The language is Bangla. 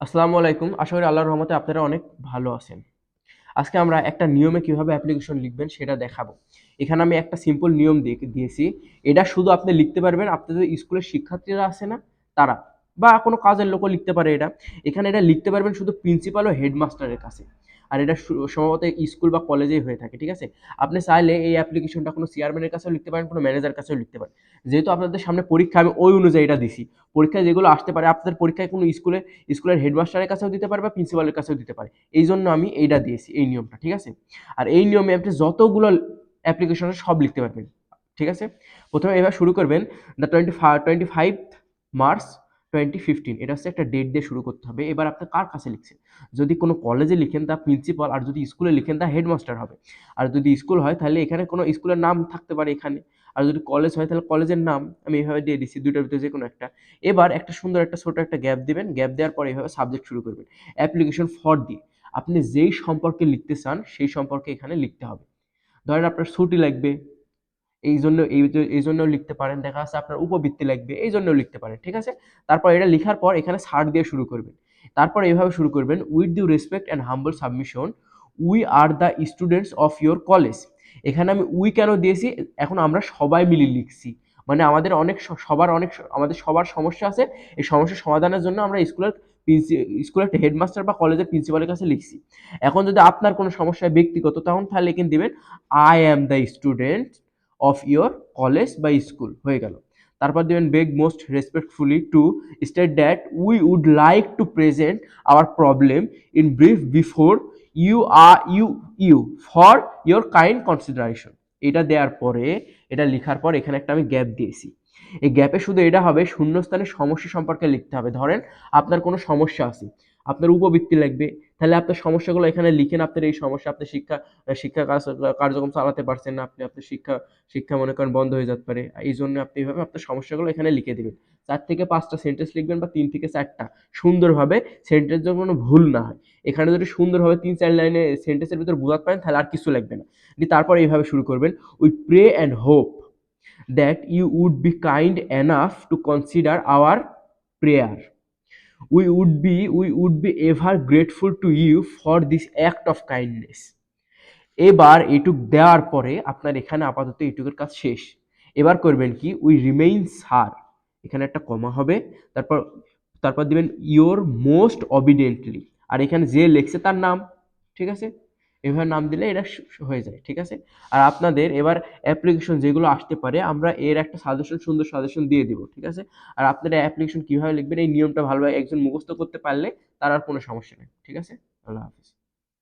আসসালামু আলাইকুম। আশা করি আল্লাহর রহমতে আপনারা অনেক ভালো আছেন। আজকে আমরা একটা নিয়মে কিভাবে অ্যাপ্লিকেশন লিখবেন সেটা দেখাবো। এখানে আমি একটা সিম্পল নিয়ম দিয়েছি। এটা শুধু আপনি লিখতে পারবেন আপনাদের স্কুলের শিক্ষার্থীরা আছে না তারা, বা কোনো কাজের লোকও লিখতে পারে এটা। এখানে এটা লিখতে পারবেন শুধু প্রিন্সিপাল ও হেডমাস্টারের কাছে। আর এটা সম্ভবত স্কুল বা কলেজেই হয়ে থাকে, ঠিক আছে? আপনি চাইলে এই অ্যাপ্লিকেশনটা কোনো চেয়ারম্যানের কাছেও লিখতে পারেন, কোনো ম্যানেজারের কাছেও লিখতে পারেন। যেহেতু আপনাদের সামনে পরীক্ষা, আমি ওই অনুযায়ী এটা দিছি। পরীক্ষায় যেগুলো আসতে পারে, আপনাদের পরীক্ষায় কোনো স্কুলের হেডমাস্টারের কাছেও দিতে পারে বা প্রিন্সিপালের কাছেও দিতে পারে। এইজন্য আমি এইটা দিয়েছি, এই নিয়মটা, ঠিক আছে? আর এই নিয়মে আপনি যতগুলো অ্যাপ্লিকেশন আছে সব লিখতে পারবেন, ঠিক আছে? প্রথমে এবার শুরু করবেন দ্য 25 মার্চ 2015, এটা হচ্ছে একটা ডেট দিয়ে শুরু করতে হবে। এবার আপনি কার কাছে লিখছেন? যদি কোনো কলেজে লিখেন তা প্রিন্সিপাল, আর যদি স্কুলে লিখেন তা হেডমাস্টার হবে। আর যদি স্কুল হয় তাহলে এখানে কোনো স্কুলের নাম থাকতে পারে এখানে। আর যদি কলেজ হয় তাহলে কলেজের নাম আমি এভাবে দিয়ে দিচ্ছি, দুইটার ভিতরে যে কোনো একটা। এবার একটা সুন্দর একটা ছোট একটা গ্যাপ দিবেন। গ্যাপ দেওয়ার পরে এভাবে সাবজেক্ট শুরু করবেন। অ্যাপ্লিকেশন ফর দিয়ে আপনি যেই সম্পর্কে লিখতে চান সেই সম্পর্কে এখানে লিখতে হবে। ধরেন আপনার ছুটি লাগবে, এই জন্যও লিখতে পারেন। দেখা যাচ্ছে আপনার উপবৃত্তি লাগবে, এই জন্যও লিখতে পারেন, ঠিক আছে? তারপর এটা লিখার পর এখানে সার দিয়ে শুরু করবেন। তারপর এভাবে শুরু করবেন, with due respect and humble submission, we are the students of your college. এখানে আমি উই কেন দিয়েছি? এখন আমরা সবাই মিলে লিখছি, মানে আমাদের আমাদের সবার সমস্যা আছে। এই সমস্যার সমাধানের জন্য আমরা স্কুলের হেডমাস্টার বা কলেজের প্রিন্সিপালের কাছে লিখছি। এখন যদি আপনার কোনো সমস্যা ব্যক্তিগত, তখন তাহলে লিখে দিবেন I am the student of your college বা স্কুল, হয়ে গেল। তারপর দিবেন beg most respectfully to state that we would like to present our problem in brief before you are you you for your kind consideration. এটা দেওয়ার পরে, এটা লেখার পর এখানে একটা আমি গ্যাপ দিয়েছি। এই গ্যাপে শুধু এটা হবে, শূন্যস্থানে সমস্যা সম্পর্কে লিখতে হবে। ধরেন আপনার কোনো সমস্যা আছে, আপনার উপবৃত্তি লাগবে, তাহলে আপনার সমস্যাগুলো এখানে লিখেন। আপনার এই সমস্যা, আপনি শিক্ষা কার্যক্রম চালাতে পারছেন না, আপনার শিক্ষা শিক্ষা মনে করেন বন্ধ হয়ে যেতে পারে। এই জন্য আপনি এইভাবে আপনার সমস্যাগুলো এখানে লিখে দিবেন। 4 থেকে 5টা সেন্টেন্স লিখবেন বা 3 থেকে 4টা, সুন্দরভাবে, সেন্টেন্স যেন কোনো ভুল না হয়। এখানে যদি সুন্দরভাবে 3-4 লাইনে সেন্টেন্সের ভিতর বোঝাতে পারেন তাহলে আর কিছু লাগবে না। তারপর এইভাবে শুরু করবেন, we pray and hope that you would be kind enough to consider our prayer. We would be ever grateful to you for this act of kindness. এবার এটুক দেওয়ার পরে আপনার এখানে আপাতত এটুকের কাজ শেষ। এবার করবেন কি, উই রিমেইন স্যার, এখানে একটা কমা হবে। তারপর তারপর দিবেন ইয়োর মোস্ট অবিডেন্টলি, আর এখানে যে লেখছে তার নাম, ঠিক আছে? এভাবে নাম দিলে এটা হয়ে যায়, ঠিক আছে? আর আপনাদের এবার অ্যাপ্লিকেশন যেগুলো আসতে পারে, আমরা এর একটা সাজেশন, সুন্দর সাজেশন দিয়ে দিব, ঠিক আছে? আর আপনারা অ্যাপ্লিকেশন কিভাবে লিখবেন এই নিয়মটা ভালোভাবে একজন মুখস্থ করতে পারলে তার আর কোনো সমস্যা নেই, ঠিক আছে? আল্লাহ হাফিজ।